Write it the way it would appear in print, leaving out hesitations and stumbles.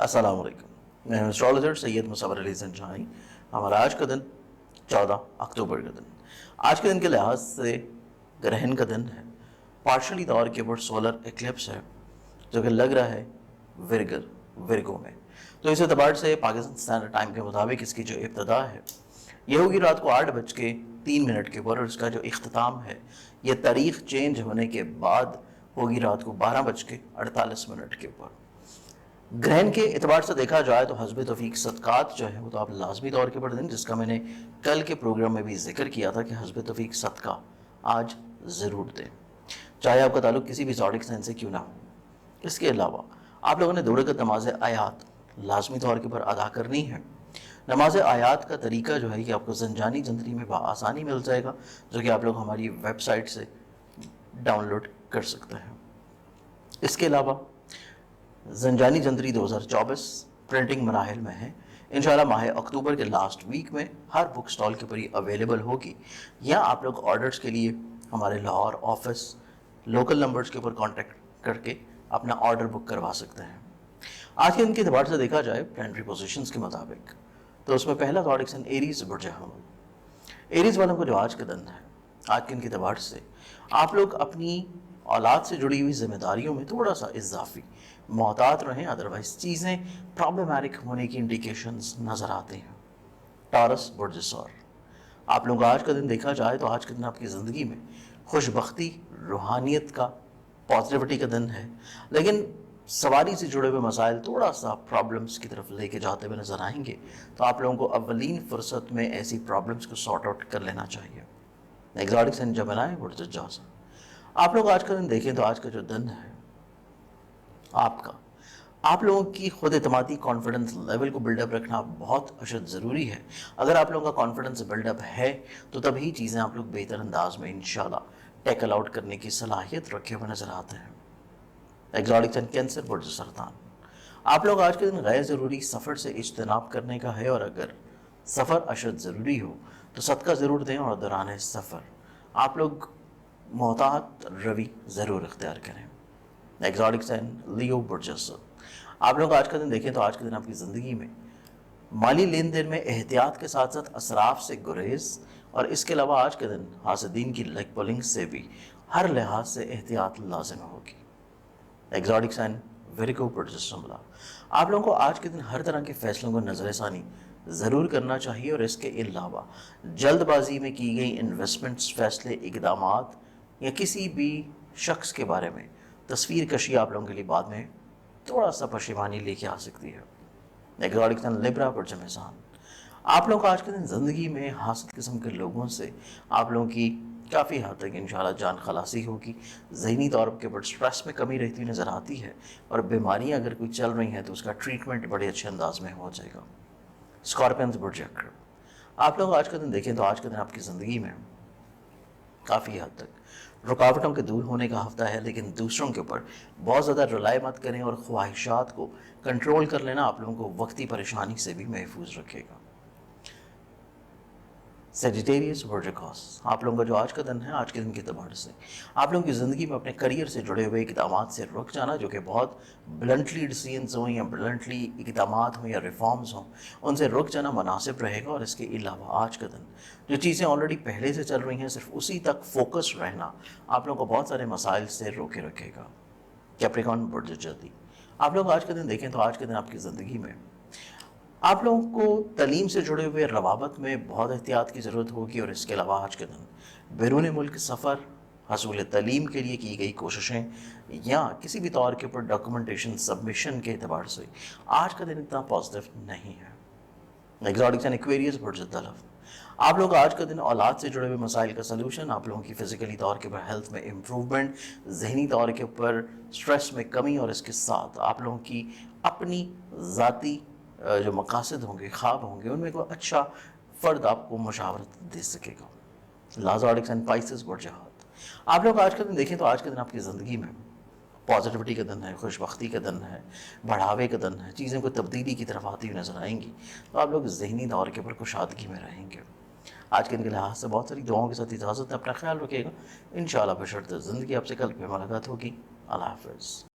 अस्सलाम वालेकुम। मैं एस्ट्रोलॉजर सैयद मुसव्वर अली ज़ंजानी। हमारा आज का दिन 14 अक्टूबर का दिन, आज के दिन के लिहाज से ग्रहण का दिन है। पार्शली तौर के ऊपर सोलर एक्लिप्स है जो कि लग रहा है विरगो में। तो इस एतबार से पाकिस्तान स्टैंडर्ड टाइम के मुताबिक इसकी जो इब्तदा है ये होगी रात को 8:03 के ऊपर, और इसका जो इख्तिताम है ये तारीख चेंज होने के बाद होगी रात को 12:48 के ऊपर। ग्रहण के एतबार से देखा जाए तो हस्ब तौफीक सदकात जो है वो तो आप लाजमी तौर के ऊपर दें, जिसका मैंने कल के प्रोग्राम में भी जिक्र किया था कि हस्ब तौफीक सदका आज ज़रूर दें, चाहे आपका ताल्लुक किसी भी ज़ोडिक साइन से क्यों ना हो। इसके अलावा आप लोगों ने 2 रकात नमाज आयात लाजमी तौर के ऊपर अदा करनी है। नमाज आयात का तरीका जो है कि आपको ज़ंजानी जंतरी में बआसानी मिल जाएगा, जो कि आप लोग हमारी वेबसाइट से डाउनलोड कर सकते हैं। इसके अलावा ज़ंजानी जंतरी 2024 प्रिंटिंग मराहिल में है। इंशाल्लाह माह अक्टूबर के लास्ट वीक में हर बुक स्टॉल के ऊपर ही अवेलेबल होगी, या आप लोग ऑर्डर्स के लिए हमारे लाहौर ऑफिस लोकल नंबर्स के ऊपर कांटेक्ट करके अपना ऑर्डर बुक करवा सकते हैं। आज के दिन के अतबार से देखा जाए प्लानिटरी पोजीशंस के मुताबिक, तो उसमें पहला ज़ोडिक साइन एरीज बुर्ज हमल। एरीज वालों को जो आज का दिन है, आज के दिन के अतबार से आप लोग अपनी औलाद से जुड़ी हुई जिम्मेदारियों में थोड़ा सा इजाफी मोहतात रहें, अदरवाइज चीज़ें प्रॉब्लमैटिक होने की इंडिकेशंस नज़र आते हैं। टॉरस बुर्ज सौर, आप लोगों का आज का दिन देखा जाए तो आज के दिन आपकी ज़िंदगी में खुशबख्ती, रूहानियत का, पॉजिटिविटी का दिन है, लेकिन सवारी से जुड़े हुए मसाइल थोड़ा सा प्रॉब्लम्स की तरफ लेके जाते हुए नज़र आएंगे। तो आप लोगों को अव्वलीन फुर्सत में ऐसी प्रॉब्लम्स को सॉर्ट आउट कर लेना चाहिए। एग्जॉटिक साइन जमनाई बुर्ज जौज़ा, आप लोग आज का दिन देखें तो आज का जो दिन है आपका, आप लोगों की खुद एतमादी कॉन्फिडेंस लेवल को बिल्डअप रखना बहुत अशद ज़रूरी है। अगर आप लोगों का कॉन्फिडेंस बिल्डअप है तो तभी चीज़ें आप लोग बेहतर अंदाज में इंशाल्लाह टैकल आउट करने की सलाहियत रखे हुए नज़र आते हैं। एग्जॉटिक साइन कैंसर बुर्ज सरतान, आप लोग आज के दिन गैर ज़रूरी सफ़र से इज्तनाब करने का है, और अगर सफ़र अशद ज़रूरी हो तो सदका ज़रूर दें, और दौरान सफ़र आप लोग मोहतात रवि ज़रूर इख्तियार करें। एग्जॉटिक साइन लियो बुर्ज असद, आप लोग आज का दिन देखें तो आज के दिन आपकी ज़िंदगी में माली लेन देन में एहतियात के साथ साथ असराफ से गुरेज, और इसके अलावा आज के दिन हासिदीन की लेग पुलिंग से भी हर लिहाज से एहतियात लाजिम होगी। एग्जॉटिक साइन विरगो बुर्ज शिमला, आप लोगों को आज के दिन हर तरह के फैसलों को नज़रसानी ज़रूर करना चाहिए, और इसके अलावा जल्दबाजी में की गई इन्वेस्टमेंट्स, फैसले, इक़दामात या किसी भी शख्स के बारे में तस्वीर कशी आप लोगों के लिए बाद में थोड़ा सा पशेमानी लेके आ सकती है। एग्जॉटिक साइन लिब्रा बुर्ज मीज़ान, आप लोगों को आज के दिन ज़िंदगी में हासिल किस्म के लोगों से आप लोगों की काफ़ी हद तक इंशाल्लाह जान खलासी होगी। ज़हनी तौर के ऊपर स्ट्रेस में कमी रहती हुई नज़र आती है, और बीमारियाँ अगर कोई चल रही हैं तो उसका ट्रीटमेंट बड़े अच्छे अंदाज में हो जाएगा। स्कॉर्पियंस बुर्ज अक्रब, आप लोग आज का दिन देखें तो आज का दिन आपकी ज़िंदगी में काफ़ी हद तक रुकावटों के दूर होने का हफ्ता है, लेकिन दूसरों के ऊपर बहुत ज़्यादा रिलाई मत करें, और ख्वाहिशात को कंट्रोल कर लेना आप लोगों को वक्ती परेशानी से भी महफूज रखेगा। सेजिटेरियस बुर्ज कॉस, आप लोगों का जो आज का दिन है, आज के दिन के अतबार से आप लोगों की ज़िंदगी में अपने करियर से जुड़े हुए इक़दामात से रुक जाना, जो कि बहुत ब्लंटली डिसीजंस हों या ब्लंटली इक़दामात हों या रिफॉर्म्स हों, उनसे रुक जाना मुनासिब रहेगा। और इसके अलावा आज का दिन जो चीज़ें ऑलरेडी पहले से चल रही हैं सिर्फ उसी तक फोकस रहना आप लोगों को बहुत सारे मसाइल से रोके रखेगा। कैप्रिकॉर्न बुर्ज जल्दी, आप लोग आज का दिन देखें तो आज के दिन आपकी ज़िंदगी में आप लोगों को तालीम से जुड़े हुए रवाबत में बहुत एहतियात की ज़रूरत होगी, और इसके अलावा आज के दिन बैरून मुल्क सफ़र, हसूल तालीम के लिए की गई कोशिशें, या किसी भी तौर के ऊपर डॉक्यूमेंटेशन सबमिशन के अतबार से आज का दिन इतना पॉजिटिव नहीं है। एग्जॉटिक साइन एक्वेरियस बुर्ज तलफ, आप लोग आज का दिन औलाद से जुड़े हुए मसाइल का सलूशन, आप लोगों की फ़िज़िकली तौर के ऊपर हेल्थ में इम्प्रूवमेंट, जहनी तौर के ऊपर स्ट्रेस में कमी, और इसके साथ आप लोगों की अपनी ज़ाती जो मकासद होंगे, ख्वाब होंगे, उनमें कोई अच्छा फ़र्द आपको मशावरत दे सकेगा। लाज़ोडिक साइन पाइसेस बुर्ज हाथ, आप लोग आज का दिन देखें तो आज के दिन आपकी ज़िंदगी में पॉजिटिविटी का दिन है, खुशबख्ती का दिन है, बढ़ावे का दिन है, चीज़ें को तब्दीली की तरफ आती हुई नज़र आएंगी, तो आप लोग जहनी तौर के ऊपर कुशादगी में रहेंगे। आज के दिन के लिहाज से बहुत सारी दुआओं के साथ इजाज़त है, अपना ख्याल रखिएगा। इंशाअल्लाह बशर्ते ज़िंदगी आपसे कल पे मुलाकात होगी। अल्लाह हाफ़िज़।